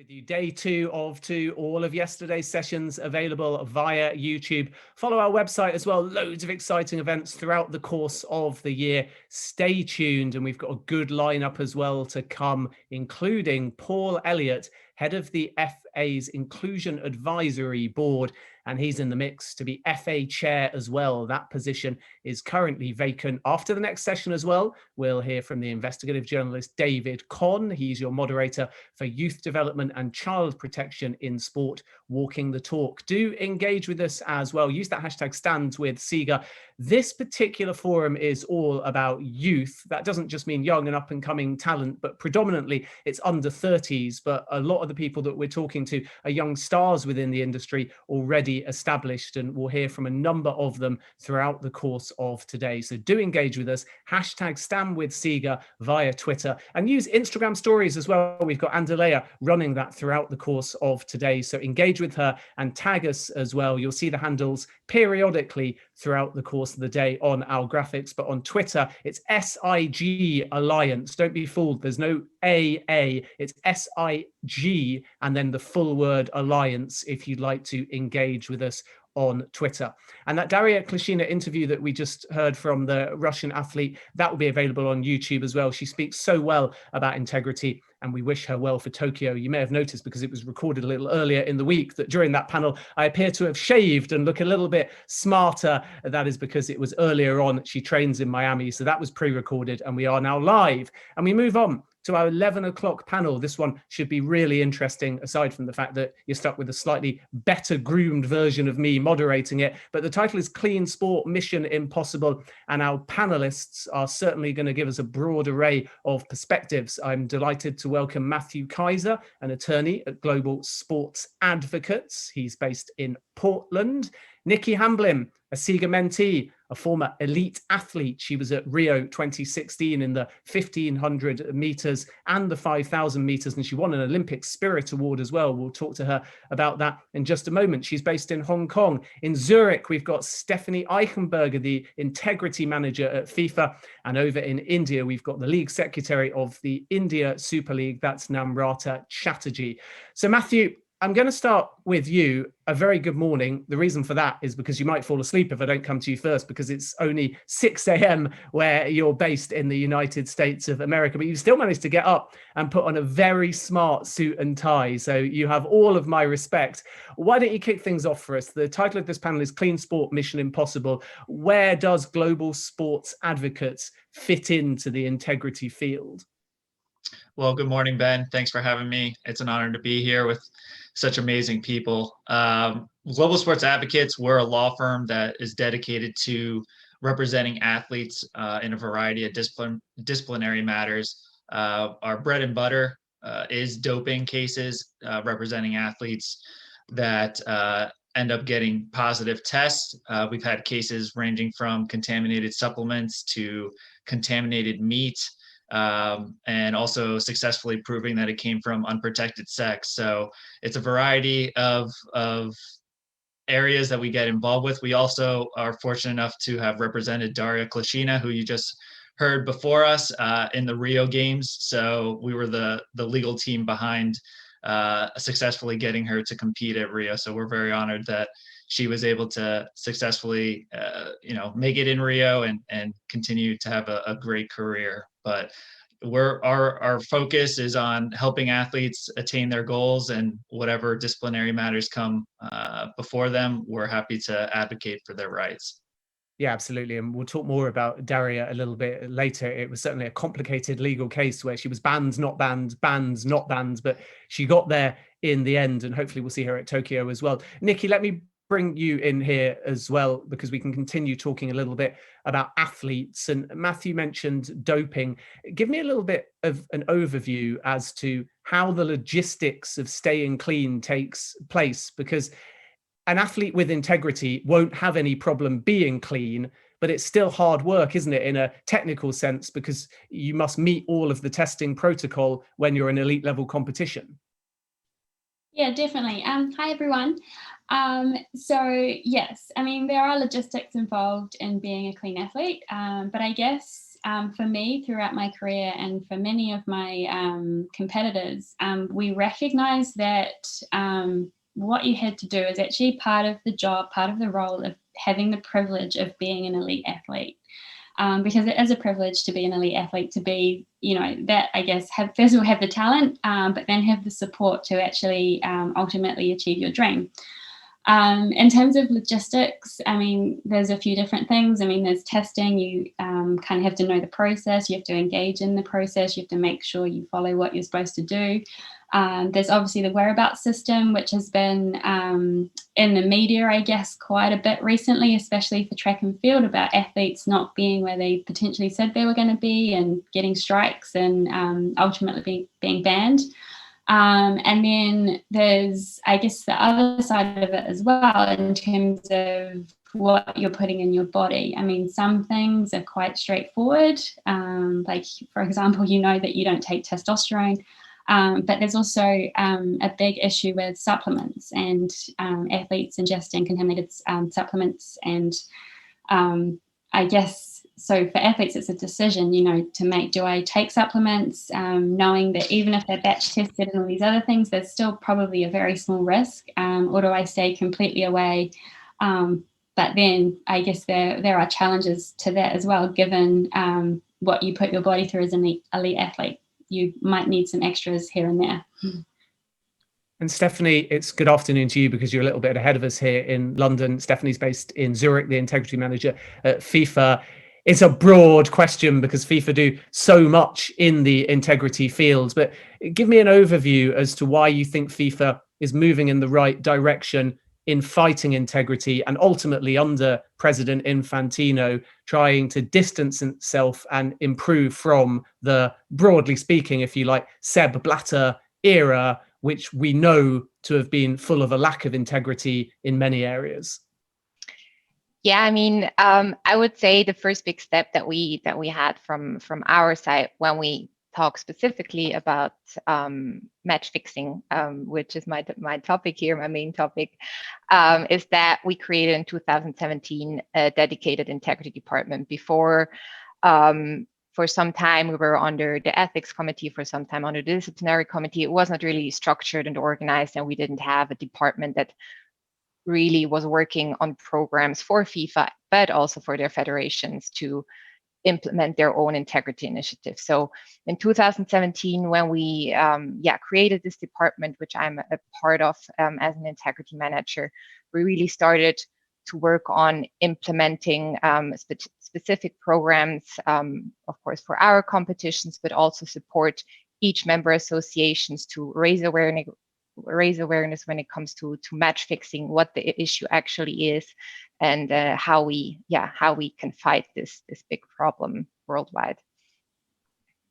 With you, day 2 of 2, all of yesterday's sessions available via YouTube. Follow our website as well, loads of exciting events throughout the course of the year. Stay tuned, and we've got a good lineup as well to come, including Paul Elliott, head of the FA's Inclusion Advisory Board, and he's in the mix to be FA chair as well. That position is currently vacant. After the next session as well, we'll hear from the investigative journalist David Conn. He's your moderator for youth development and child protection in sport, walking the talk. Do engage with us as well. Use that hashtag #StandsWithSiga. This particular forum is all about youth. That doesn't just mean young and up and coming talent, but predominantly it's under 30s. But a lot of the people that we're talking to are young stars within the industry already established, and we'll hear from a number of them throughout the course of today. So do engage with us, hashtag #StanWithSiga via Twitter, and use Instagram stories as well. We've got Andalea running that throughout the course of today. So engage with her and tag us as well. You'll see the handles periodically throughout the course of the day on our graphics, but on Twitter, it's SIG Alliance. Don't be fooled. There's no AA, it's SIG and then the full word Alliance if you'd like to engage with us on Twitter. And that Daria Klishina interview that we just heard from the Russian athlete, that will be available on YouTube as well. She speaks so well about integrity, and we wish her well for Tokyo. You may have noticed, because it was recorded a little earlier in the week, that during that panel, I appear to have shaved and look a little bit smarter. That is because it was earlier on. She trains in Miami, so that was pre-recorded, and we are now live. And we move on to our 11 o'clock panel. This one should be really interesting, aside from the fact that you're stuck with a slightly better groomed version of me moderating it. But the title is Clean Sport Mission Impossible, and our panelists are certainly going to give us a broad array of perspectives. I'm delighted to welcome Matthew Kaiser, an attorney at Global Sports Advocates. He's based in Portland. Nikki Hamblin, a SIGA mentee, a former elite athlete. She was at Rio 2016 in the 1500 meters and the 5000 meters, and she won an Olympic Spirit Award as well. We'll talk to her about that in just a moment. She's based in Hong Kong. In Zurich, we've got Stephanie Eichenberger, the integrity manager at FIFA. And over in India, we've got the league secretary of the India Super League. That's Namrata Chatterjee. So Matthew, I'm going to start with you. A very good morning. The reason for that is because you might fall asleep if I don't come to you first, because it's only 6 a.m. where you're based in the United States of America, but you still managed to get up and put on a very smart suit and tie. So you have all of my respect. Why don't you kick things off for us? The title of this panel is Clean Sport Mission Impossible. Where does Global Sports Advocates fit into the integrity field? Well, good morning, Ben. Thanks for having me. It's an honor to be here with such amazing people. Global Sports Advocates, we're a law firm that is dedicated to representing athletes in a variety of disciplinary matters. Our bread and butter is doping cases, representing athletes that end up getting positive tests. We've had cases ranging from contaminated supplements to contaminated meat, and also successfully proving that it came from unprotected sex. So it's a variety of areas that we get involved with. We also are fortunate enough to have represented Daria Klishina, who you just heard before us in the Rio Games. So we were the legal team behind successfully getting her to compete at Rio. So we're very honored that she was able to successfully, make it in Rio and continue to have a great career. But our focus is on helping athletes attain their goals, and whatever disciplinary matters come before them, we're happy to advocate for their rights. Yeah, absolutely. And we'll talk more about Daria a little bit later. It was certainly a complicated legal case where she was banned, not banned, banned, not banned, but she got there in the end, and hopefully we'll see her at Tokyo as well. Nikki, let me bring you in here as well, because we can continue talking a little bit about athletes. And Matthew mentioned doping. Give me a little bit of an overview as to how the logistics of staying clean takes place, because an athlete with integrity won't have any problem being clean, but it's still hard work, isn't it, in a technical sense, because you must meet all of the testing protocol when you're in elite level competition. Yeah, definitely. Hi, everyone. So yes, I mean, there are logistics involved in being a clean athlete, but I guess for me throughout my career and for many of my competitors, we recognize that what you had to do is actually part of the job, part of the role of having the privilege of being an elite athlete. Because it is a privilege to be an elite athlete, to be, that I guess first of all have the talent, but then have the support to actually ultimately achieve your dream. In terms of logistics, I mean, there's a few different things. I mean, there's testing. You kind of have to know the process. You have to engage in the process. You have to make sure you follow what you're supposed to do. There's obviously the whereabouts system, which has been in the media, I guess, quite a bit recently, especially for track and field, about athletes not being where they potentially said they were going to be and getting strikes and ultimately being banned. And then there's, I guess, the other side of it as well in terms of what you're putting in your body. I mean, some things are quite straightforward. Like, for example, that you don't take testosterone. But there's also a big issue with supplements and athletes ingesting contaminated supplements. And I guess, so for athletes, it's a decision, to make. Do I take supplements, knowing that even if they're batch tested and all these other things, there's still probably a very small risk, or do I stay completely away? But then I guess there are challenges to that as well, given what you put your body through as an elite athlete. You might need some extras here and there. And Stephanie, it's good afternoon to you because you're a little bit ahead of us here in London. Stephanie's based in Zurich, the integrity manager at FIFA. It's a broad question because FIFA do so much in the integrity field, but give me an overview as to why you think FIFA is moving in the right direction in fighting integrity and ultimately under President Infantino trying to distance itself and improve from the, broadly speaking, if you like, Sepp Blatter era, which we know to have been full of a lack of integrity in many areas. Yeah, I mean, I would say the first big step that we had from our side when we talk specifically about match fixing, which is my topic here, my main topic, is that we created in 2017 a dedicated integrity department. Before, for some time, we were under the ethics committee, for some time under the disciplinary committee. It was not really structured and organized, and we didn't have a department that really was working on programs for FIFA, but also for their federations to implement their own integrity initiative. So in 2017, when we created this department, which I'm a part of as an integrity manager, we really started to work on implementing specific programs, of course, for our competitions, but also support each member associations to raise awareness when it comes to match fixing, what the issue actually is, and how we can fight this big problem worldwide.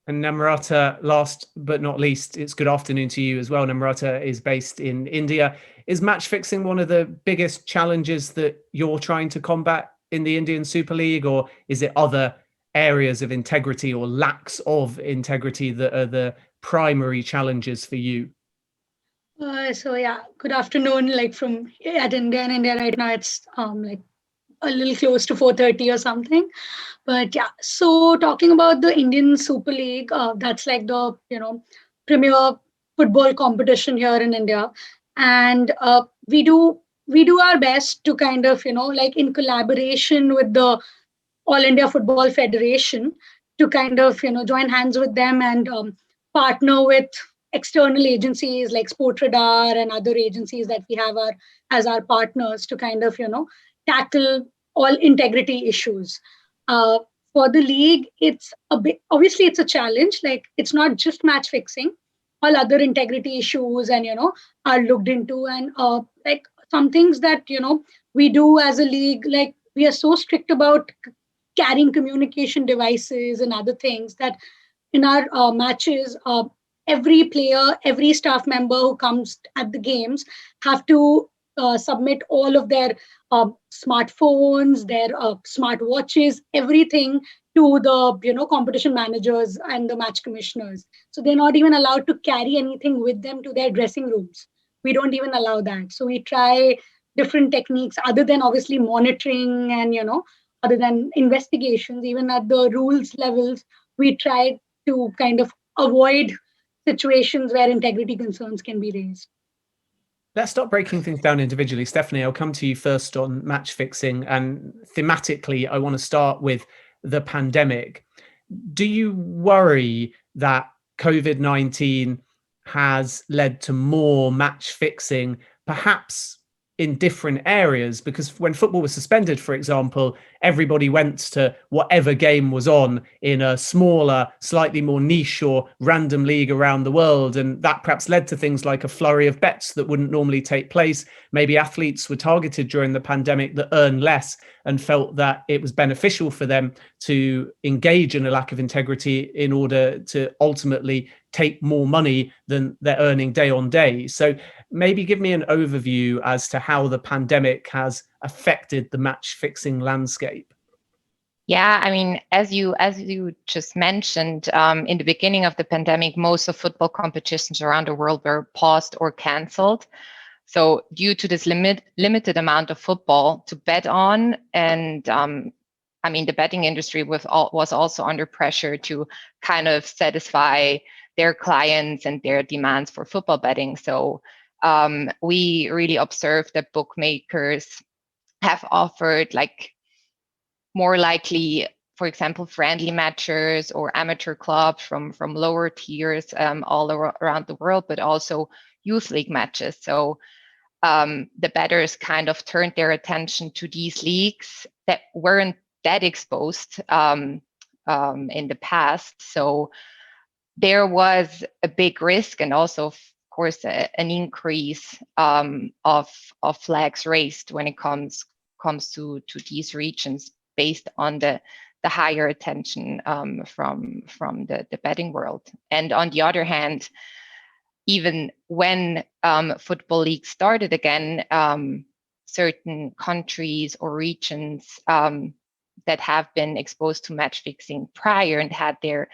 And Namrata, last but not least, it's good afternoon to you as well. Namrata is based in India. Is match fixing one of the biggest challenges that you're trying to combat in the Indian Super League, or is it other areas of integrity or lacks of integrity that are the primary challenges for you? Good afternoon. Like from at India right now, it's like a little close to 4:30 or something. But yeah, so talking about the Indian Super League, that's like the premier football competition here in India, and we do our best to kind of like in collaboration with the All India Football Federation to kind of join hands with them and partner with external agencies like Sportradar and other agencies that we have as our partners to kind of tackle all integrity issues. For the league, it's obviously it's a challenge. Like it's not just match fixing, all other integrity issues and are looked into, and like some things that we do as a league, like we are so strict about carrying communication devices and other things that in our matches, every player, every staff member who comes at the games have to submit all of their smartphones, their smart watches, everything to the competition managers and the match commissioners. So they're not even allowed to carry anything with them to their dressing rooms. We don't even allow that. So we try different techniques other than obviously monitoring and rather than investigations, even at the rules levels, we try to kind of avoid situations where integrity concerns can be raised. Let's start breaking things down individually. Stephanie, I'll come to you first on match fixing. And thematically, I want to start with the pandemic. Do you worry that COVID-19 has led to more match fixing, perhaps in different areas? Because when football was suspended, for example, everybody went to whatever game was on in a smaller, slightly more niche or random league around the world. And that perhaps led to things like a flurry of bets that wouldn't normally take place. Maybe athletes were targeted during the pandemic that earn less and felt that it was beneficial for them to engage in a lack of integrity in order to ultimately take more money than they're earning day on day. So maybe give me an overview as to how the pandemic has affected the match fixing landscape. Yeah, I mean, as you just mentioned, in the beginning of the pandemic, most of football competitions around the world were paused or canceled. So due to this limited amount of football to bet on, and I mean, the betting industry was also under pressure to kind of satisfy their clients and their demands for football betting. So we really observed that bookmakers have offered like more likely, for example, friendly matches or amateur clubs from lower tiers all around the world, but also youth league matches. So the bettors kind of turned their attention to these leagues that weren't that exposed in the past. So there was a big risk, and also, of course, an increase of flags raised when it comes to these regions, based on the higher attention from the betting world. And on the other hand, even when football leagues started again, certain countries or regions that have been exposed to match fixing prior and had their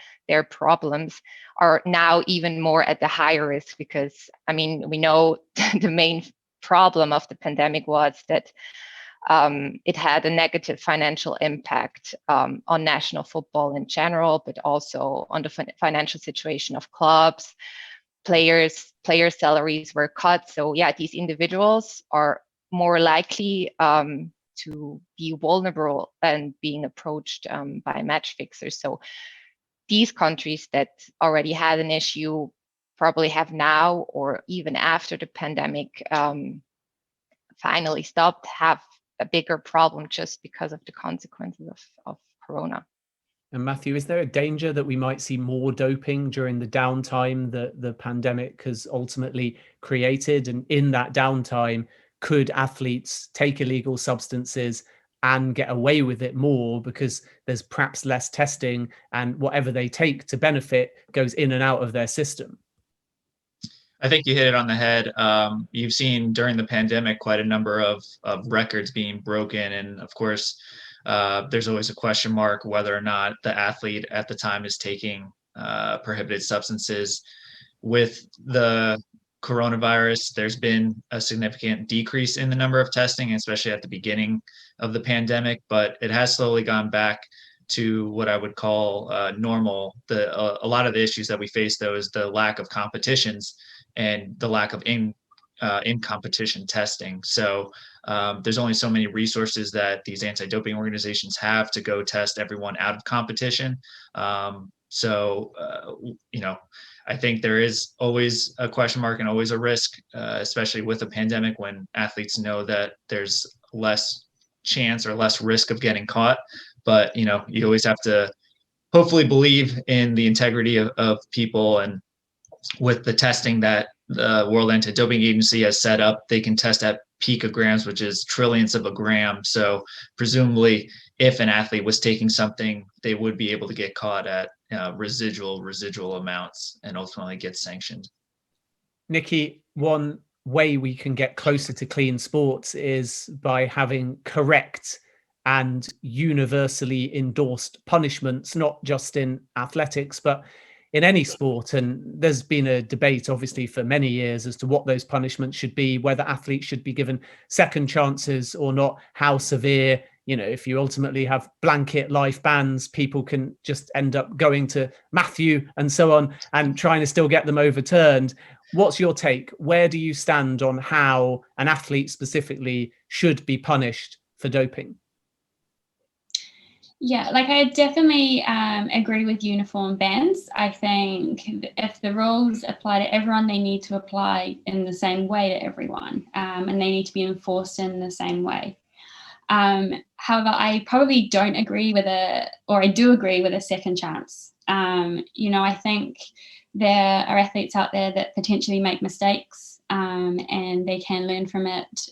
problems are now even more at the higher risk, because I mean, we know the main problem of the pandemic was that it had a negative financial impact on national football in general, but also on the financial situation of clubs. Player salaries were cut. So yeah, these individuals are more likely to be vulnerable and being approached by match fixers. So these countries that already had an issue probably have now, or even after the pandemic finally stopped, have a bigger problem just because of the consequences of Corona. And Matthew, is there a danger that we might see more doping during the downtime that the pandemic has ultimately created? And in that downtime, could athletes take illegal substances and get away with it more because there's perhaps less testing, and whatever they take to benefit goes in and out of their system? I think you hit it on the head. You've seen during the pandemic quite a number of records being broken. And of course, there's always a question mark whether or not the athlete at the time is taking prohibited substances. With the coronavirus, there's been a significant decrease in the number of testing, especially at the beginning of the pandemic, but it has slowly gone back to what I would call normal. A lot of the issues that we face, though, is the lack of competitions and the lack of in competition testing. So there's only so many resources that these anti-doping organizations have to go test everyone out of competition. I think there is always a question mark and always a risk, especially with a pandemic, when athletes know that there's less chance or less risk of getting caught. But, you always have to hopefully believe in the integrity of people. And with the testing that the World Anti-Doping Agency has set up, they can test at picograms, which is trillionths of a gram. So presumably, if an athlete was taking something, they would be able to get caught at residual amounts and ultimately get sanctioned. Nikki, one way we can get closer to clean sports is by having correct and universally endorsed punishments, not just in athletics, but in any sport. And there's been a debate, obviously, for many years as to what those punishments should be, whether athletes should be given second chances or not, how severe, if you ultimately have blanket life bans, people can just end up going to Matthew and so on and trying to still get them overturned. What's your take? Where do you stand on how an athlete specifically should be punished for doping? Yeah, like I definitely agree with uniform bans. I think if the rules apply to everyone, they need to apply in the same way to everyone, and they need to be enforced in the same way. However, I probably don't agree with I do agree with a second chance. I think there are athletes out there that potentially make mistakes, and they can learn from it.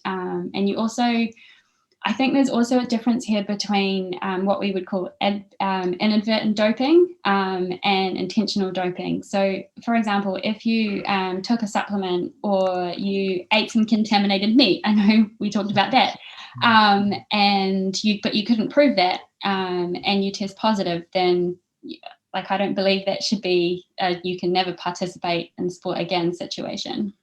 I think there's also a difference here between what we would call inadvertent doping and intentional doping. So, for example, if you took a supplement or you ate some contaminated meat, I know we talked about that, but you couldn't prove that, and you test positive, then I don't believe that should be you can never participate in sport again situation.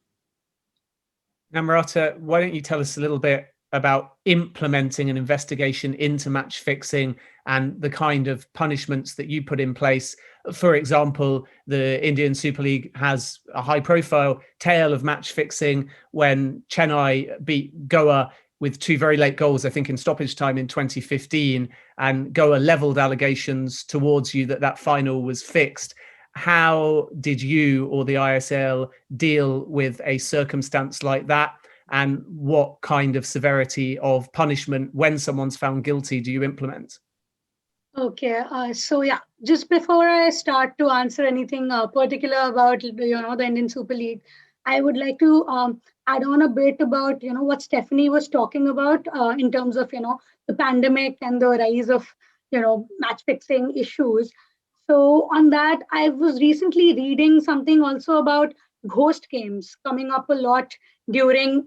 Namrata, why don't you tell us a little bit about implementing an investigation into match fixing and the kind of punishments that you put in place? For example, the Indian Super League has a high profile tale of match fixing when Chennai beat Goa with 2 very late goals, I think in stoppage time in 2015, and Goa leveled allegations towards you that final was fixed. How did you or the ISL deal with a circumstance like that? And what kind of severity of punishment when someone's found guilty do you implement? Okay, so yeah, just before I start to answer anything particular about the Indian Super League, I would like to add on a bit about what Stephanie was talking about in terms of the pandemic and the rise of match fixing issues. So on that, I was recently reading something also about ghost games coming up a lot during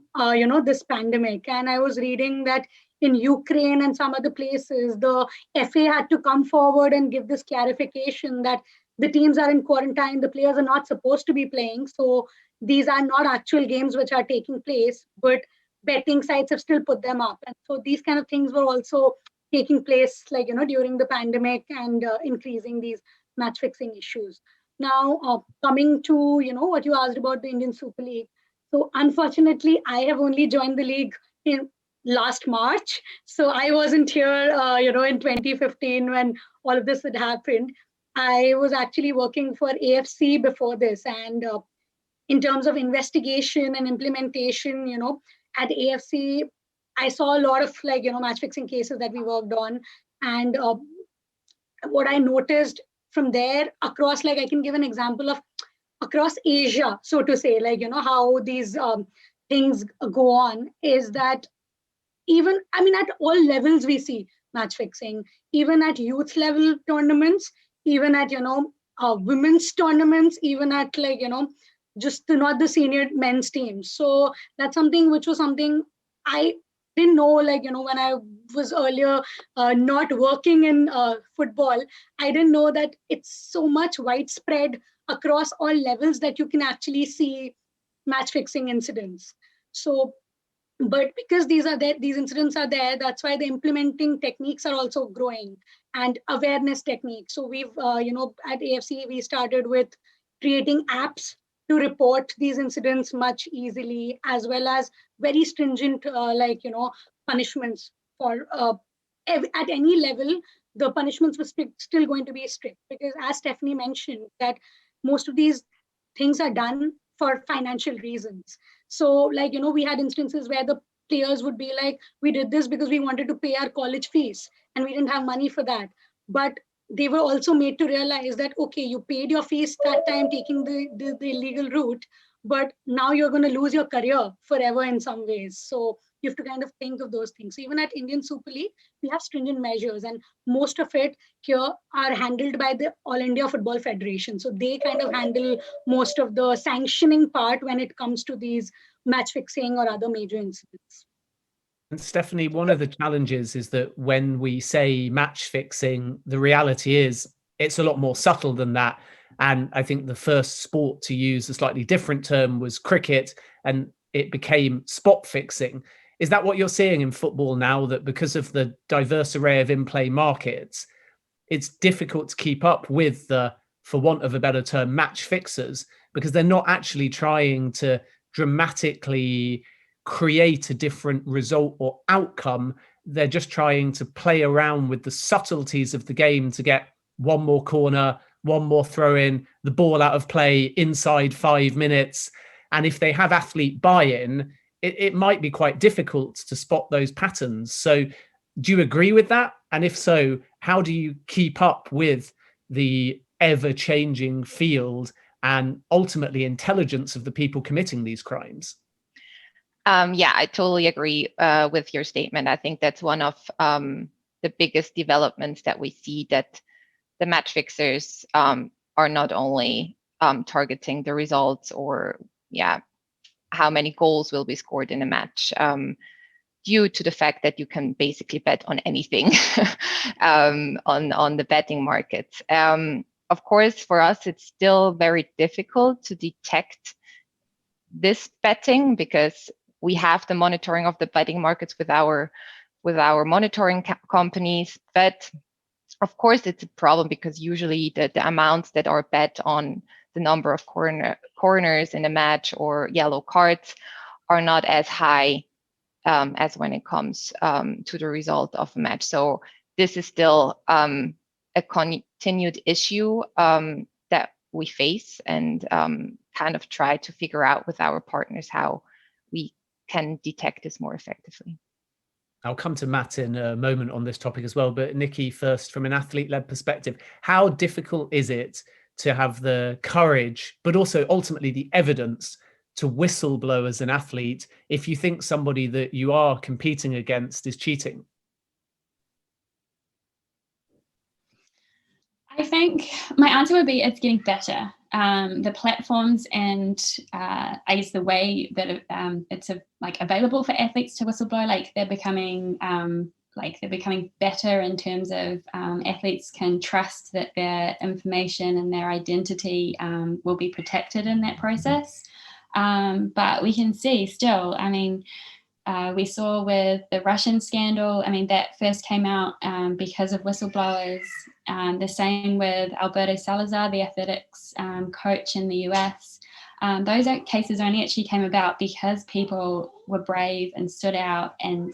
this pandemic, and I was reading that in Ukraine and some other places, the FA had to come forward and give this clarification that the teams are in quarantine, the players are not supposed to be playing. So these are not actual games which are taking place, but betting sites have still put them up. And so these kind of things were also taking place during the pandemic and increasing these match fixing issues. Now, coming to what you asked about the Indian Super League. So unfortunately, I have only joined the league in last March. So I wasn't here, in 2015 when all of this had happened. I was actually working for AFC before this. And in terms of investigation and implementation, at AFC, I saw a lot of match fixing cases that we worked on. And what I noticed from there across, I can give an example of across Asia, so to say, how these things go on is that even, at all levels, we see match fixing, even at youth level tournaments, even at, women's tournaments, even at just not the senior men's teams. So that's something which was something I didn't know, when I was earlier not working in football, I didn't know that it's so much widespread across all levels that you can actually see match fixing incidents. So, but because these incidents are there, that's why the implementing techniques are also growing and awareness techniques. So we've, at AFC, we started with creating apps to report these incidents much easily, as well as very stringent, punishments for at any level. The punishments were still going to be strict because, as Stephanie mentioned, that most of these things are done for financial reasons. So, we had instances where the players would be like, we did this because we wanted to pay our college fees and we didn't have money for that. But they were also made to realize that, okay, you paid your fees that time taking the illegal route, but now you're going to lose your career forever in some ways. So you have to kind of think of those things. So even at Indian Super League, we have stringent measures, and most of it here are handled by the All India Football Federation. So they kind of handle most of the sanctioning part when it comes to these match fixing or other major incidents. And Stephanie, one of the challenges is that when we say match fixing, the reality is it's a lot more subtle than that. And I think the first sport to use a slightly different term was cricket, and it became spot fixing. Is that what you're seeing in football now, that because of the diverse array of in-play markets, it's difficult to keep up with the, for want of a better term, match fixers, because they're not actually trying to dramatically create a different result or outcome. They're just trying to play around with the subtleties of the game to get one more corner, one more throw in, the ball out of play inside 5 minutes. And if they have athlete buy-in, it might be quite difficult to spot those patterns. So do you agree with that? And if so, how do you keep up with the ever-changing field and ultimately intelligence of the people committing these crimes? Yeah, I totally agree with your statement. I think that's one of the biggest developments that we see, that the match fixers are not only targeting the results or how many goals will be scored in a match, due to the fact that you can basically bet on anything on the betting markets. Of course, for us, it's still very difficult to detect this betting because we have the monitoring of the betting markets with our monitoring companies. But of course, it's a problem because usually the amounts that are bet on the number of corners in a match or yellow cards are not as high as when it comes to the result of a match. So this is still a continued issue that we face, and kind of try to figure out with our partners how we can detect this more effectively. I'll come to Matt in a moment on this topic as well, but Nikki, first, from an athlete-led perspective, how difficult is it to have the courage, but also ultimately the evidence to whistleblow as an athlete if you think somebody that you are competing against is cheating? I think my answer would be it's getting better. The platforms and I guess the way that it's available for athletes to whistleblow, they're becoming better in terms of athletes can trust that their information and their identity will be protected in that process. But we can see still, we saw with the Russian scandal, that first came out because of whistleblowers. The same with Alberto Salazar, the athletics coach in the US. Those cases only actually came about because people were brave and stood up and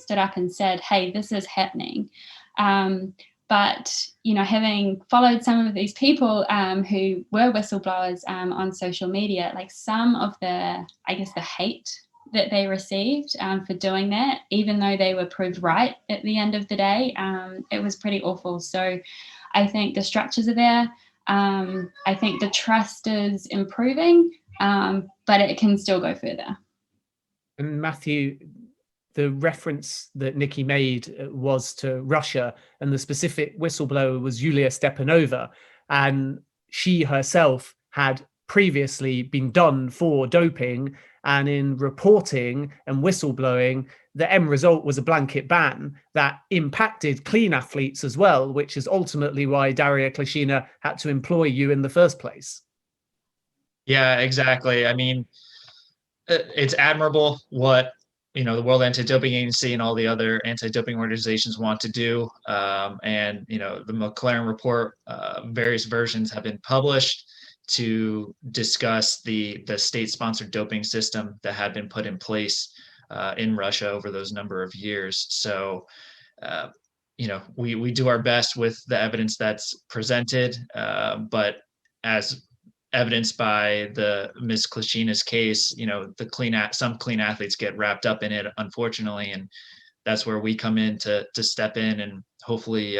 said, hey, this is happening. But, having followed some of these people who were whistleblowers on social media, some of the hate that they received for doing that, even though they were proved right at the end of the day, it was pretty awful. So I think the structures are there. I think the trust is improving, but it can still go further. And Matthew, the reference that Nikki made was to Russia, and the specific whistleblower was Yulia Stepanova. And she herself had previously been done for doping, and in reporting and whistleblowing, the end result was a blanket ban that impacted clean athletes as well, which is ultimately why Daria Klishina had to employ you in the first place. Yeah, exactly. It's admirable what the World Anti-Doping Agency and all the other anti-doping organizations want to do. And the McLaren report, various versions have been published to discuss the state-sponsored doping system that had been put in place in Russia over those number of years. So, we do our best with the evidence that's presented, but as evidenced by the Ms. Klishina's case, some clean athletes get wrapped up in it, unfortunately, and that's where we come in to step in and hopefully,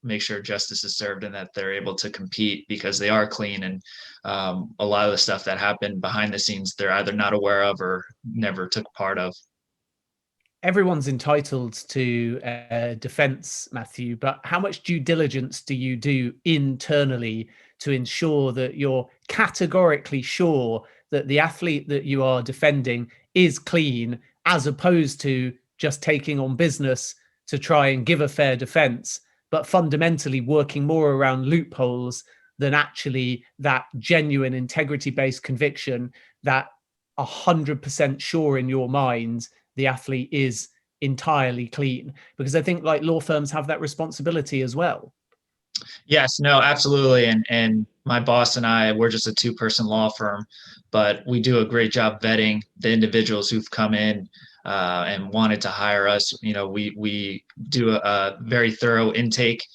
make sure justice is served and that they're able to compete because they are clean. And a lot of the stuff that happened behind the scenes, they're either not aware of or never took part of. Everyone's entitled to defense, Matthew, but how much due diligence do you do internally to ensure that you're categorically sure that the athlete that you are defending is clean, as opposed to just taking on business to try and give a fair defense, but fundamentally working more around loopholes than actually that genuine integrity-based conviction that 100% sure in your mind the athlete is entirely clean? Because I think like law firms have that responsibility as well. Yes, no, absolutely. And my boss and I, we're just a two-person law firm, but we do a great job vetting the individuals who've come in and wanted to hire us. You know, we do a very thorough intake.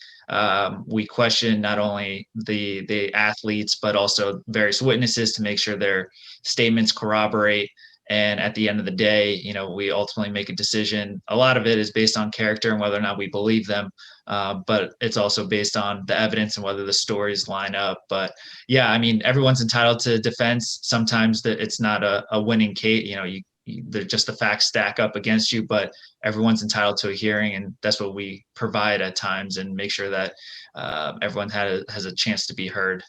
We question not only the athletes, but also various witnesses to make sure their statements corroborate. And at the end of the day, you know, we ultimately make a decision. A lot of it is based on character and whether or not we believe them. But it's also based on the evidence and whether the stories line up. But yeah, I mean, everyone's entitled to defense. Sometimes that it's not a winning case. You know, they're just the facts stack up against you, but everyone's entitled to a hearing, and that's what we provide at times, and make sure that everyone has a chance to be heard.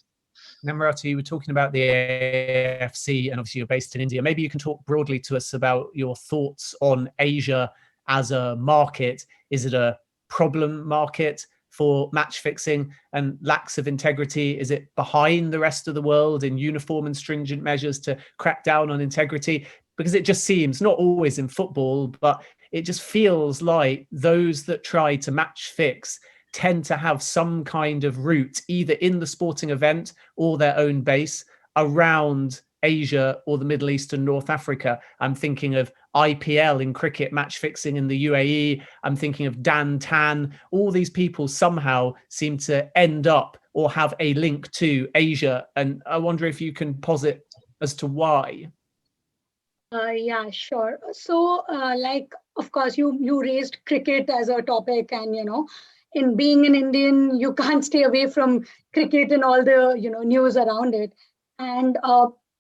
Namrata, you were talking about the AFC, and obviously you're based in India. Maybe you can talk broadly to us about your thoughts on Asia as a market. Is it a problem market for match fixing and lacks of integrity? Is it behind the rest of the world in uniform and stringent measures to crack down on integrity? Because it just seems, not always in football, but it just feels like those that try to match fix tend to have some kind of route either in the sporting event or their own base around Asia or the Middle East and North Africa. I'm thinking of IPL in cricket match fixing in the UAE. I'm thinking of Dan Tan. All these people somehow seem to end up or have a link to Asia. And I wonder if you can posit as to why. Yeah, sure. So, like, of course, you raised cricket as a topic, and in being an Indian, you can't stay away from cricket and all the news around it. And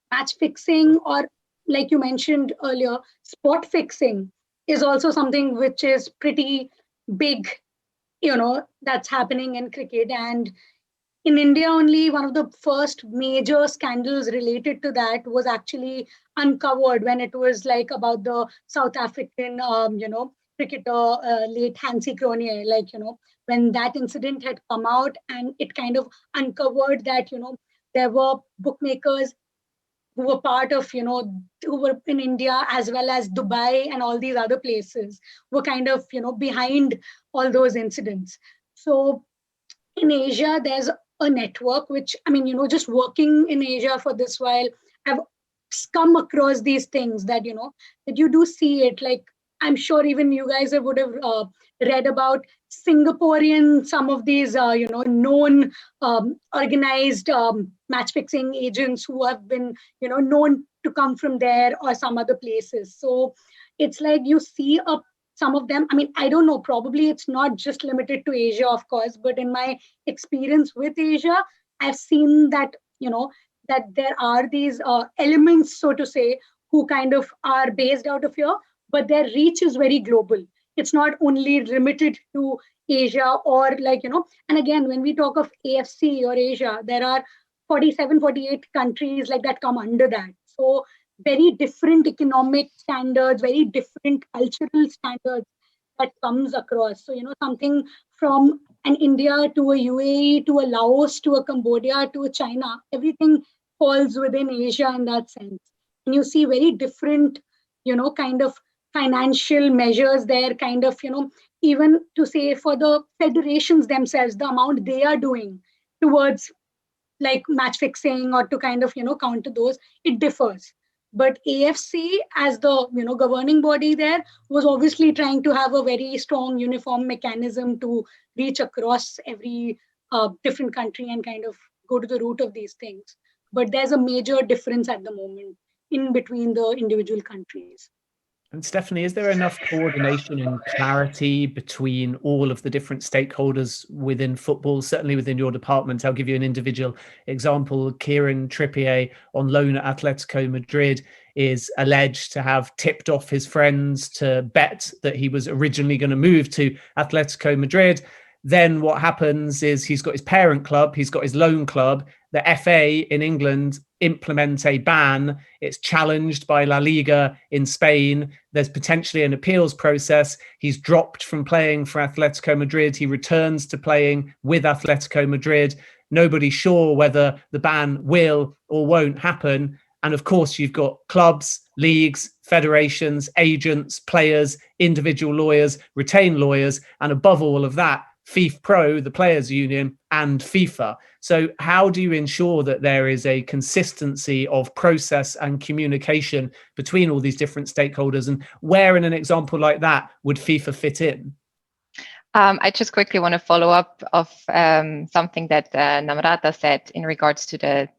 match fixing, or like you mentioned earlier, spot fixing is also something which is pretty big, that's happening in cricket. And in India, only one of the first major scandals related to that was actually uncovered when it was like about the South African, cricketer, late Hansie Cronje, when that incident had come out, and it kind of uncovered that, there were bookmakers who were part of, who were in India as well as Dubai and all these other places were kind of, behind all those incidents. So in Asia, there's a network, which, I mean, just working in Asia for this while, I've come across these things that, that you do see it. Like, I'm sure even you guys would have read about Singaporean, some of these, known organized match fixing agents who have been, known to come from there or some other places. So it's like you see some of them. I mean, I don't know, probably it's not just limited to Asia, of course, but in my experience with Asia, I've seen that, that there are these elements, so to say, who kind of are based out of here, but their reach is very global. It's not only limited to Asia or and again, when we talk of AFC or Asia, there are 47, 48 countries like that come under that. So very different economic standards, very different cultural standards that comes across. So, something from an India to a UAE, to a Laos, to a Cambodia, to a China, everything falls within Asia in that sense. And you see very different, kind of financial measures there, kind of, even to say for the federations themselves, the amount they are doing towards like match fixing or to kind of, counter those, it differs. But AFC as the, governing body there was obviously trying to have a very strong uniform mechanism to reach across every different country and kind of go to the root of these things. But there's a major difference at the moment in between the individual countries. And Stephanie, is there enough coordination and clarity between all of the different stakeholders within football, certainly within your department? I'll give you an individual example. Kieran Trippier, on loan at Atletico Madrid, is alleged to have tipped off his friends to bet that he was originally going to move to Atletico Madrid. Then what happens is he's got his parent club, he's got his loan club. The FA in England implement a ban. It's challenged by La Liga in Spain. There's potentially an appeals process. He's dropped from playing for Atletico Madrid. He returns to playing with Atletico Madrid. Nobody's sure whether the ban will or won't happen. And of course, you've got clubs, leagues, federations, agents, players, individual lawyers, retained lawyers, and above all of that, FIFPro, the players' union, and FIFA. So how do you ensure that there is a consistency of process and communication between all these different stakeholders? And where in an example like that would FIFA fit in? I just quickly want to follow up of something that Namrata said in regards to the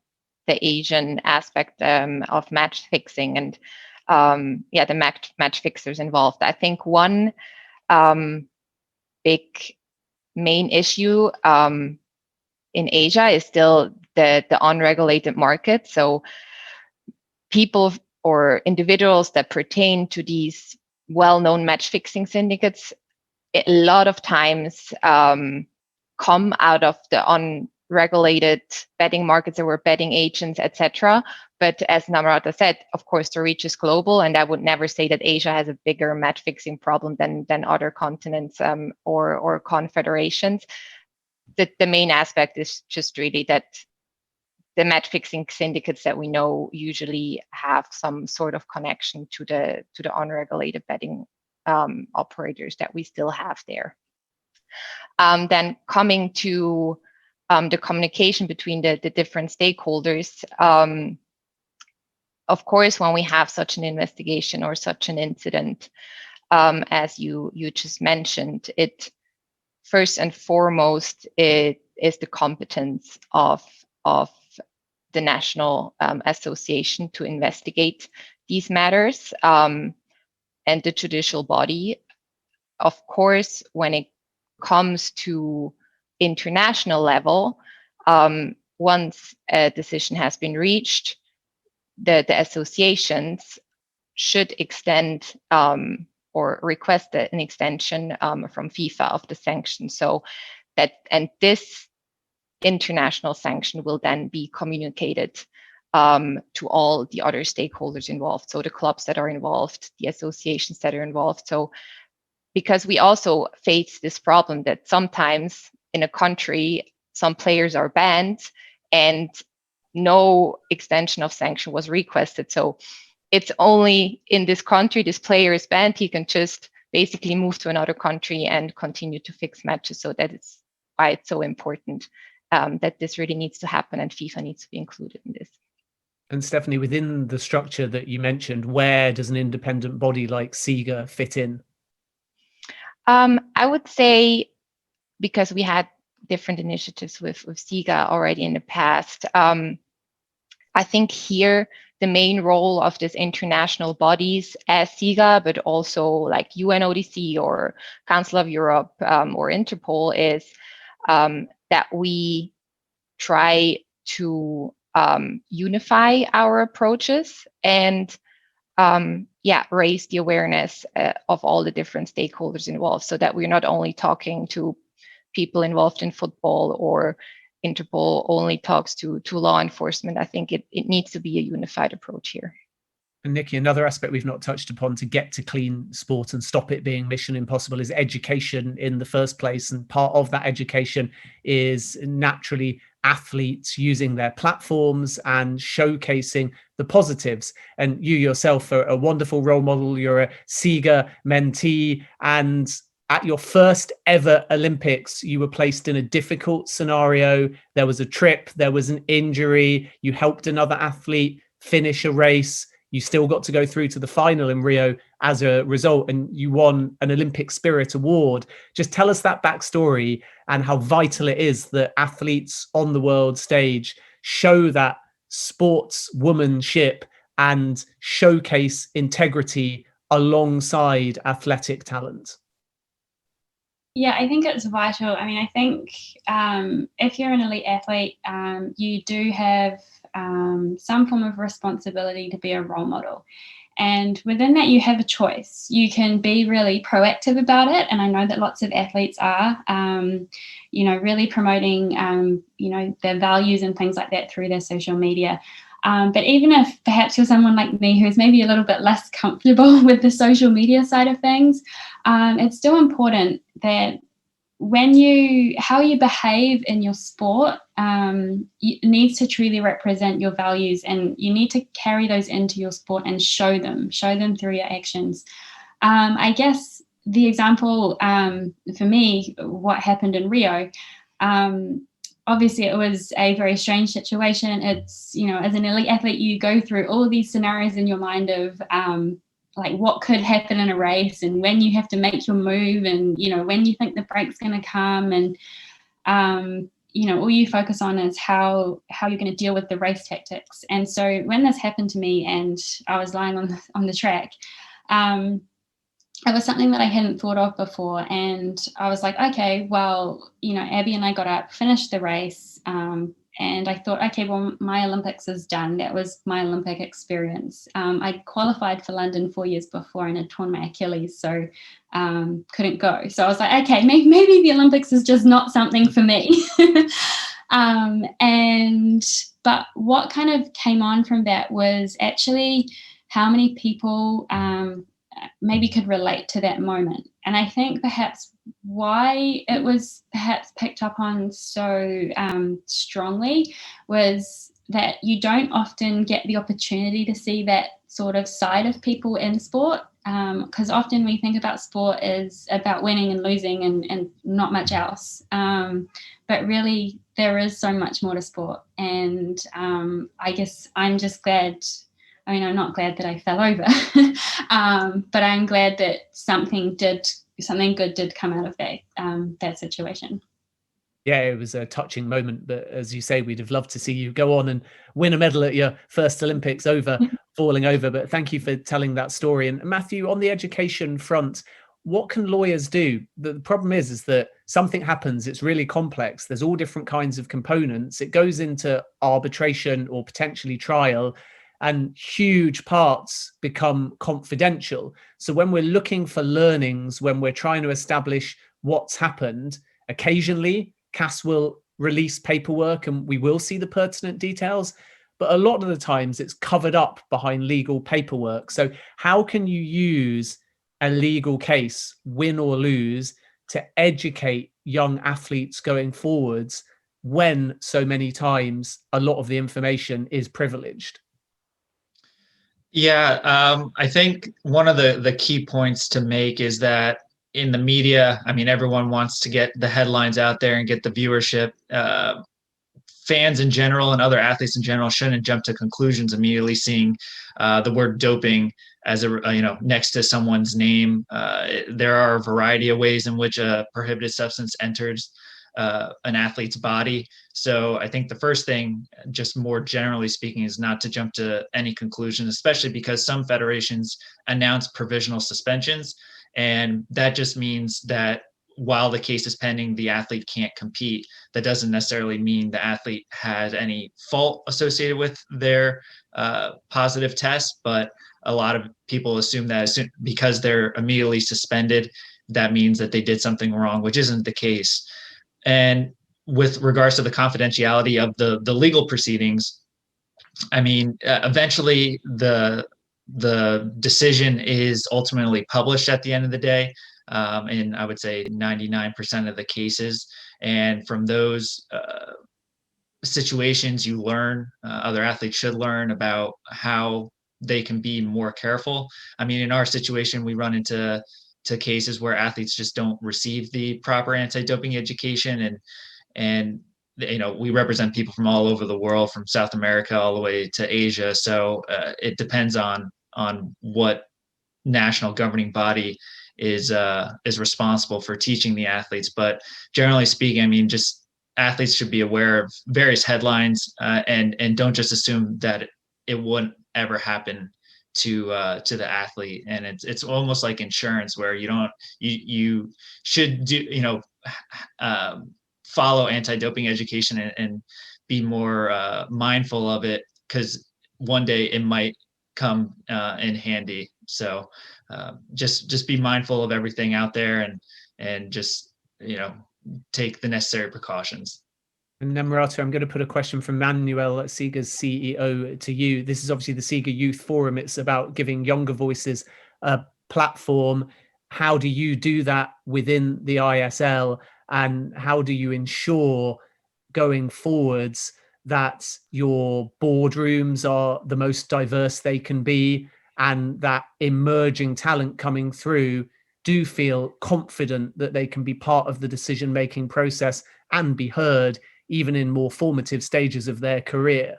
Asian aspect of match fixing and the match fixers involved. I think one big main issue in Asia is still the unregulated market. So people or individuals that pertain to these well-known match fixing syndicates a lot of times come out of the unregulated betting markets or betting agents, etc. But as Namrata said, of course, the reach is global, and I would never say that Asia has a bigger match fixing problem than other continents or confederations. The main aspect is just really that the match fixing syndicates that we know usually have some sort of connection to the unregulated betting operators that we still have there. Then coming to the communication between the different stakeholders, of course, when we have such an investigation or such an incident, as you just mentioned, it first and foremost it is the competence of the national association to investigate these matters. And the judicial body. Of course, when it comes to international level, once a decision has been reached, the associations should extend or request an extension from FIFA of the sanction. So this international sanction will then be communicated to all the other stakeholders involved. So the clubs that are involved, the associations that are involved. So because we also face this problem that sometimes in a country, some players are banned and no extension of sanction was requested. So it's only in this country, this player is banned, he can just basically move to another country and continue to fix matches. So that is why it's so important that this really needs to happen, and FIFA needs to be included in this. And Stephanie, within the structure that you mentioned, where does an independent body like SIGA fit in? I would say, because we had different initiatives with SIGA already in the past, I think here the main role of this international bodies as SIGA, but also like UNODC or Council of Europe or Interpol, is that we try to unify our approaches and raise the awareness of all the different stakeholders involved, so that we're not only talking to people involved in football or Interpol only talks to law enforcement. I think it needs to be a unified approach here. And Nikki, another aspect we've not touched upon to get to clean sport and stop it being mission impossible is education in the first place. And part of that education is naturally athletes using their platforms and showcasing the positives. And you yourself are a wonderful role model. You're a SIGA mentee, and at your first ever Olympics, you were placed in a difficult scenario. There was a trip, there was an injury, you helped another athlete finish a race. You still got to go through to the final in Rio as a result, and you won an Olympic Spirit Award. Just tell us that backstory and how vital it is that athletes on the world stage show that sportswomanship and showcase integrity alongside athletic talent. Yeah, I think it's vital. I mean, I think if you're an elite athlete, you do have some form of responsibility to be a role model. And within that, you have a choice. You can be really proactive about it. And I know that lots of athletes are, really promoting, their values and things like that through their social media. But even if perhaps you're someone like me who's maybe a little bit less comfortable with the social media side of things, it's still important that how you behave in your sport needs to truly represent your values, and you need to carry those into your sport and show them through your actions. I guess the example for me, what happened in Rio, obviously it was a very strange situation. It's, as an elite athlete, you go through all of these scenarios in your mind of like what could happen in a race, and when you have to make your move, and when you think the break's going to come, and all you focus on is how you're going to deal with the race tactics. And so when this happened to me and I was lying on the track, it was something that I hadn't thought of before. And I was like, okay, well, Abby and I got up, finished the race, and I thought, okay, well, my Olympics is done. That was my Olympic experience. I qualified for London 4 years before and had torn my Achilles, so couldn't go. So I was like, okay, maybe the Olympics is just not something for me. But what kind of came on from that was actually how many people maybe could relate to that moment. And I think perhaps why it was perhaps picked up on so strongly was that you don't often get the opportunity to see that sort of side of people in sport, because often we think about sport as about winning and losing and not much else. But really, there is so much more to sport. And I guess I'm just glad. I mean, I'm not glad that I fell over, but I'm glad that something good did come out of that situation. Yeah, it was a touching moment, but as you say, we'd have loved to see you go on and win a medal at your first Olympics over falling over. But thank you for telling that story. And Matthew, on the education front, what can lawyers do? The problem is that something happens, it's really complex. There's all different kinds of components. It goes into arbitration or potentially trial, and huge parts become confidential. So when we're looking for learnings, when we're trying to establish what's happened, occasionally CAS will release paperwork and we will see the pertinent details, but a lot of the times it's covered up behind legal paperwork. So how can you use a legal case, win or lose, to educate young athletes going forwards when so many times a lot of the information is privileged? Yeah, I think one of the key points to make is that in the media, I mean, everyone wants to get the headlines out there and get the viewership. Fans in general and other athletes in general shouldn't jump to conclusions immediately seeing the word doping as next to someone's name. There are a variety of ways in which a prohibited substance enters an athlete's body. So I think the first thing, just more generally speaking, is not to jump to any conclusion, especially because some federations announce provisional suspensions. And that just means that while the case is pending, the athlete can't compete. That doesn't necessarily mean the athlete had any fault associated with their positive test, but a lot of people assume that because they're immediately suspended, that means that they did something wrong, which isn't the case. And with regards to the confidentiality of the legal proceedings, I mean, eventually the decision is ultimately published at the end of the day, in I would say 99% of the cases. And from those situations, you learn, other athletes should learn about how they can be more careful. I mean, in our situation, we run into cases where athletes just don't receive the proper anti-doping education, and we represent people from all over the world, from South America all the way to Asia. So it depends on what national governing body is responsible for teaching the athletes. But generally speaking, I mean, just athletes should be aware of various headlines and don't just assume that it wouldn't ever happen to the athlete. And it's almost like insurance, where you should do follow anti-doping education and be more mindful of it, because one day it might come in handy. So just be mindful of everything out there and just take the necessary precautions. And Namrata, I'm going to put a question from Manuel, SIGA's CEO, to you. This is obviously the SIGA Youth Forum. It's about giving younger voices a platform. How do you do that within the ISL? and how do you ensure going forwards that your boardrooms are the most diverse they can be, and that emerging talent coming through do feel confident that they can be part of the decision-making process and be heard even in more formative stages of their career?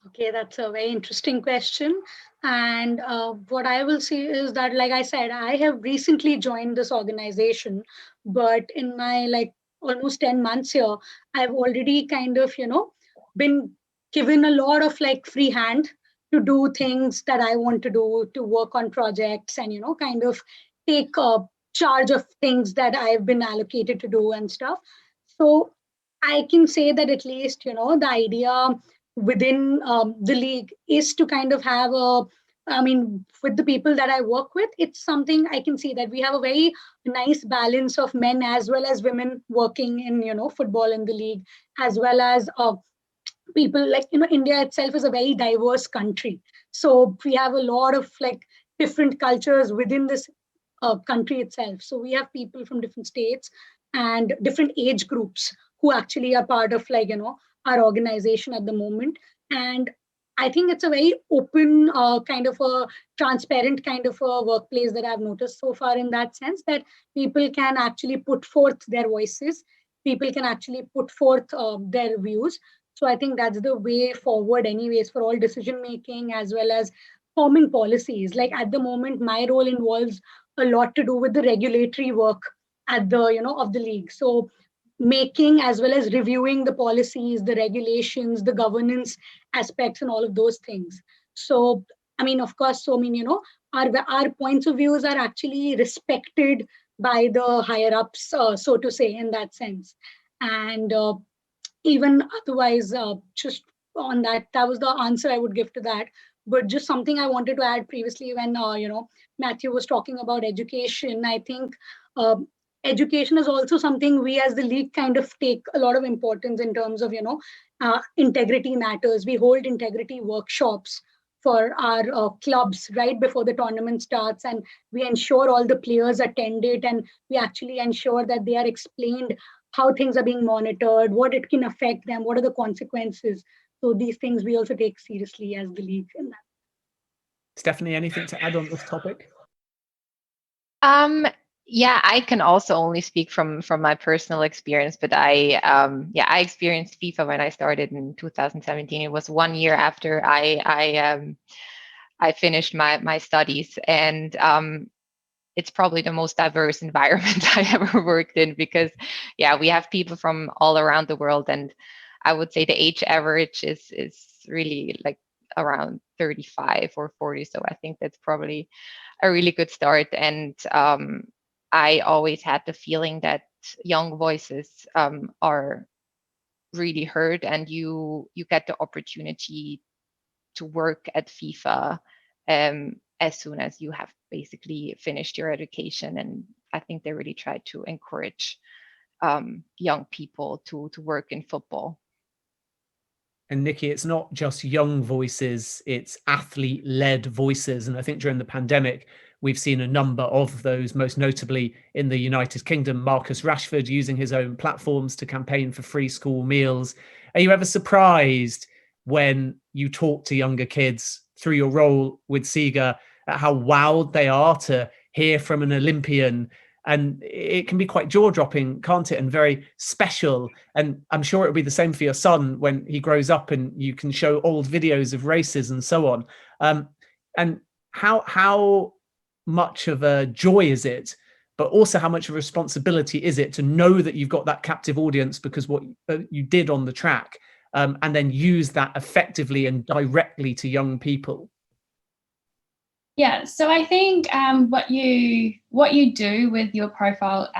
Okay, that's a very interesting question. And what I will say is that, like I said, I have recently joined this organization, but in my like almost 10 months here, I've already kind of, been given a lot of like free hand to do things that I want to do, to work on projects and, kind of take charge of things that I've been allocated to do and stuff. So I can say that at least, the idea within the league is to kind of have with the people that I work with, it's something I can see that we have a very nice balance of men as well as women working in, football in the league, as well as people like, India itself is a very diverse country. So we have a lot of like different cultures within this country itself. So we have people from different states and different age groups who actually are part of like, our organization at the moment. And I think it's a very open kind of a transparent kind of a workplace that I've noticed so far, in that sense that people can actually put forth their voices, people can actually put forth their views. So I think that's the way forward anyways for all decision making as well as forming policies. Like at the moment, my role involves a lot to do with the regulatory work at the, of the league. So making as well as reviewing the policies, the regulations, the governance aspects, and all of those things. So, of course, our points of views are actually respected by the higher ups, so to say, in that sense. And even otherwise, just on that, that was the answer I would give to that. But just something I wanted to add previously when, Matthew was talking about education, I think education is also something we as the league kind of take a lot of importance in terms of, integrity matters. We hold integrity workshops for our clubs right before the tournament starts, and we ensure all the players attend it, and we actually ensure that they are explained how things are being monitored, what it can affect them, what are the consequences. So these things we also take seriously as the league in that. Stephanie, anything to add on this topic? Yeah, I can also only speak from my personal experience, but I experienced FIFA when I started in 2017. It was 1 year after I finished my studies, and it's probably the most diverse environment I ever worked in, because we have people from all around the world, and I would say the age average is really like around 35 or 40. So I think that's probably a really good start. And I always had the feeling that young voices are really heard, and you get the opportunity to work at FIFA as soon as you have basically finished your education. And I think they really try to encourage young people to work in football. And Nikki, it's not just young voices, it's athlete-led voices. And I think during the pandemic, we've seen a number of those, most notably in the United Kingdom, Marcus Rashford using his own platforms to campaign for free school meals. Are you ever surprised when you talk to younger kids through your role with SIGA at how wowed they are to hear from an Olympian? And it can be quite jaw-dropping, can't it? And very special. And I'm sure it'll be the same for your son when he grows up and you can show old videos of races and so on. And how much of a joy is it, but also how much of a responsibility is it to know that you've got that captive audience because what you did on the track, and then use that effectively and directly to young people? Yeah, so I think what you do with your profile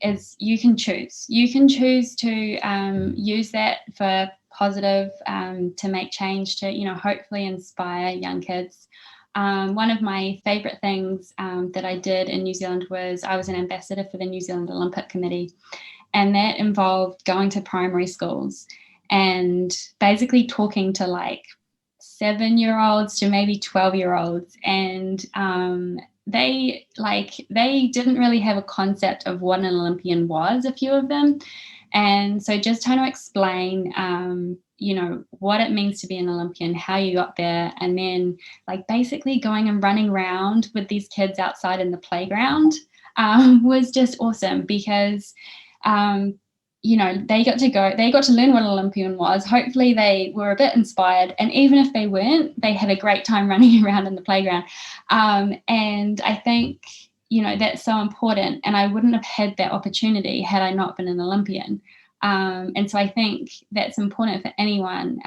is you can choose. You can choose to use that for positive, to make change, to hopefully inspire young kids. One of my favourite things that I did in New Zealand was I was an ambassador for the New Zealand Olympic Committee, and that involved going to primary schools and basically talking to like 7-year-olds to maybe 12-year-olds, and they didn't really have a concept of what an Olympian was, a few of them. And so just trying to explain, what it means to be an Olympian, how you got there, and then like basically going and running around with these kids outside in the playground was just awesome because, they got to learn what an Olympian was. Hopefully they were a bit inspired. And even if they weren't, they had a great time running around in the playground. And I think, that's so important. And I wouldn't have had that opportunity had I not been an Olympian. And so I think that's important for anyone.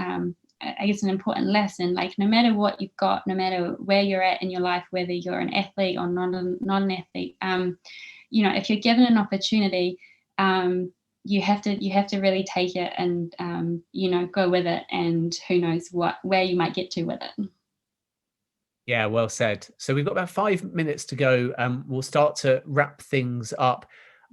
I guess an important lesson, like no matter what you've got, no matter where you're at in your life, whether you're an athlete or not an athlete, if you're given an opportunity, you have to really take it and go with it, and who knows where you might get to with it. Yeah, well said. So we've got about 5 minutes to go. We'll start to wrap things up.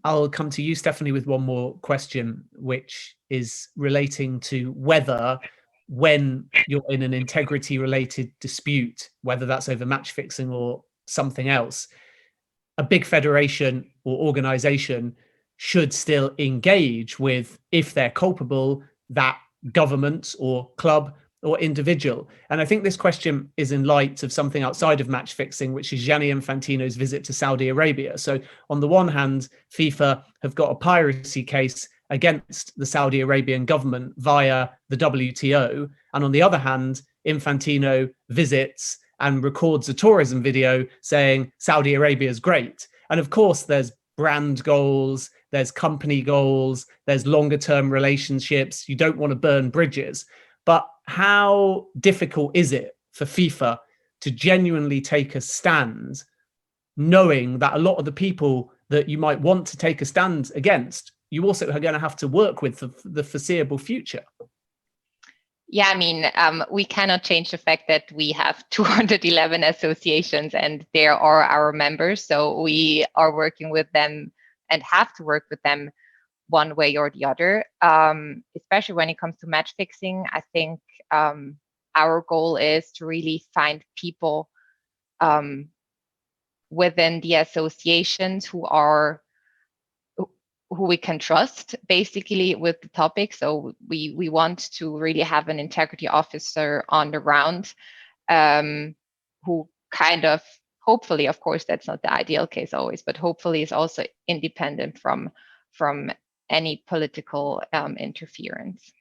I'll come to you, Stephanie, with one more question, which is relating to whether, when you're in an integrity-related dispute, whether that's over match fixing or something else, a big federation or organization should still engage with, if they're culpable, that government or club or individual. And I think this question is in light of something outside of match fixing, which is Gianni Infantino's visit to Saudi Arabia. So on the one hand, FIFA have got a piracy case against the Saudi Arabian government via the WTO. And on the other hand, Infantino visits and records a tourism video saying Saudi Arabia is great. And of course, there's brand goals, there's company goals, there's longer term relationships. You don't want to burn bridges. But how difficult is it for FIFA to genuinely take a stand, knowing that a lot of the people that you might want to take a stand against, you also are going to have to work with for the foreseeable future? Yeah, I mean, we cannot change the fact that we have 211 associations and they are our members. So we are working with them and have to work with them one way or the other, especially when it comes to match fixing. I think our goal is to really find people within the associations who we can trust, basically, with the topic. So we want to really have an integrity officer on the ground who kind of, hopefully, of course, that's not the ideal case always, but hopefully is also independent from any political interference.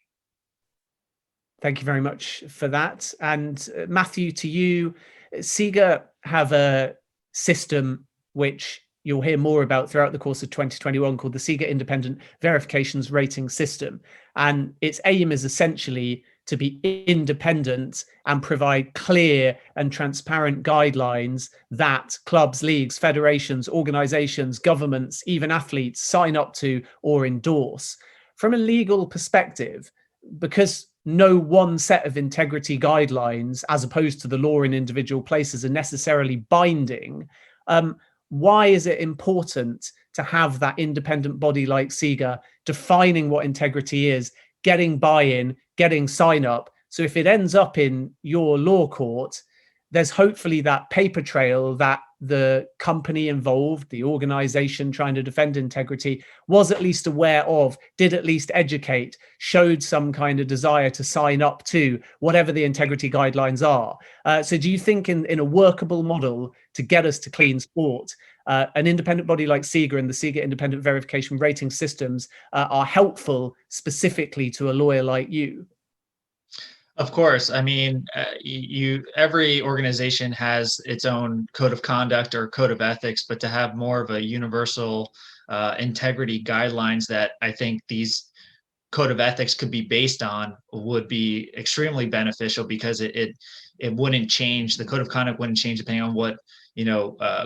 Thank you very much for that. And Matthew, to you, SIGA have a system which you'll hear more about throughout the course of 2021 called the SIGA Independent Verifications Rating System. And its aim is essentially to be independent and provide clear and transparent guidelines that clubs, leagues, federations, organizations, governments, even athletes sign up to or endorse. From a legal perspective, because no one set of integrity guidelines, as opposed to the law in individual places, are necessarily binding, why is it important to have that independent body like SIGA defining what integrity is, getting buy-in, getting sign-up? So if it ends up in your law court, there's hopefully that paper trail that the company involved, the organization trying to defend integrity, was at least aware of, did at least educate, showed some kind of desire to sign up to whatever the integrity guidelines are. So do you think in a workable model to get us to clean sport, an independent body like SIGA and the SIGA Independent Verification Rating Systems are helpful specifically to a lawyer like you? Of course. I mean, every organization has its own code of conduct or code of ethics, but to have more of a universal integrity guidelines that I think these code of ethics could be based on would be extremely beneficial, because it wouldn't change. The code of conduct wouldn't change depending on what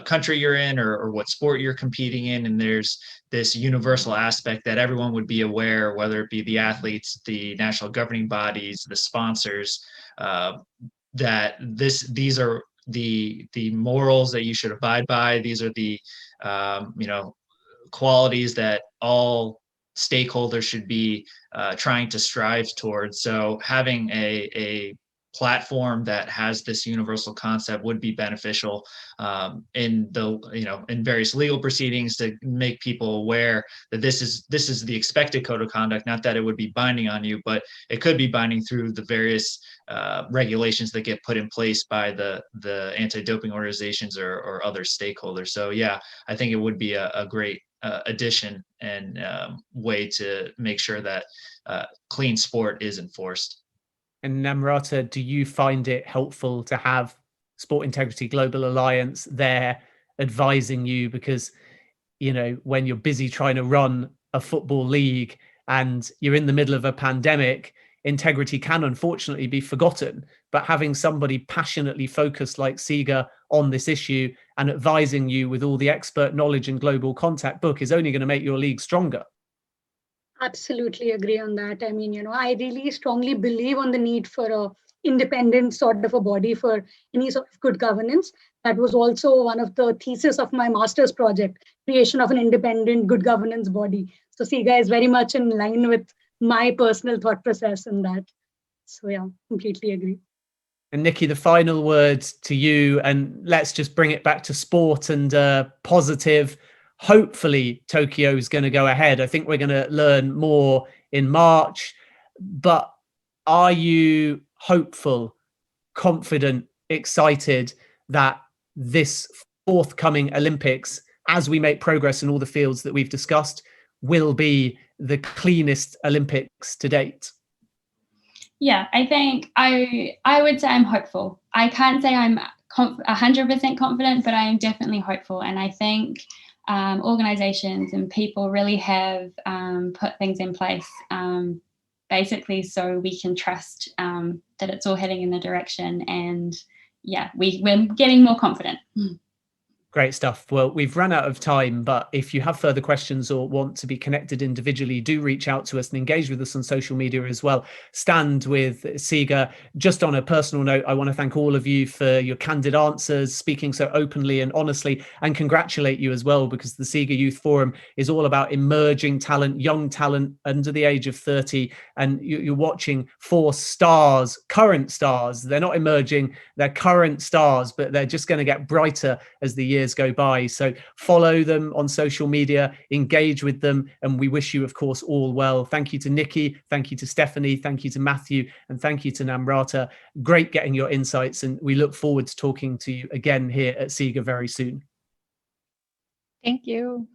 country you're in or what sport you're competing in. And there's this universal aspect that everyone would be aware, whether it be the athletes, the national governing bodies, the sponsors, that these are the morals that you should abide by. These are the qualities that all stakeholders should be trying to strive towards. So having a platform that has this universal concept would be beneficial in various legal proceedings, to make people aware that this is the expected code of conduct. Not that it would be binding on you, but it could be binding through the various regulations that get put in place by the anti-doping organizations or other stakeholders. So yeah, I think it would be a great addition and way to make sure that clean sport is enforced. And Namrata, do you find it helpful to have Sport Integrity Global Alliance there advising you? Because, you know, when you're busy trying to run a football league and you're in the middle of a pandemic, integrity can unfortunately be forgotten. But having somebody passionately focused like Siga on this issue and advising you with all the expert knowledge and global contact book is only going to make your league stronger. Absolutely agree on that. I mean, you know, I really strongly believe on the need for a independent sort of a body for any sort of good governance. That was also one of the thesis of my master's project, creation of an independent good governance body. So Siga is very much in line with my personal thought process in that. So yeah, completely agree. And Nikki, the final word to you, and let's just bring it back to sport and positive. Hopefully Tokyo is going to go ahead. I think we're going to learn more in March, but are you hopeful, confident, excited that this forthcoming Olympics, as we make progress in all the fields that we've discussed, will be the cleanest Olympics to date? Yeah, I think I would say I'm hopeful. I can't say I'm 100% confident, but I am definitely hopeful. And I think organizations and people really have put things in place basically so we can trust that it's all heading in the direction. And yeah, we're getting more confident. Great stuff. Well, we've run out of time, but if you have further questions or want to be connected individually, do reach out to us and engage with us on social media as well. Stand with Siga. Just on a personal note, I want to thank all of you for your candid answers, speaking so openly and honestly, and congratulate you as well, because the Siga Youth Forum is all about emerging talent, young talent under the age of 30. And you're watching 4 stars, current stars. They're not emerging, they're current stars, but they're just going to get brighter as the years go by. So follow them on social media, engage with them, and we wish you, of course, all well. Thank you to Nikki, thank you to Stephanie, thank you to Matthew, and thank you to Namrata. Great getting your insights, and we look forward to talking to you again here at Siga very soon. Thank you.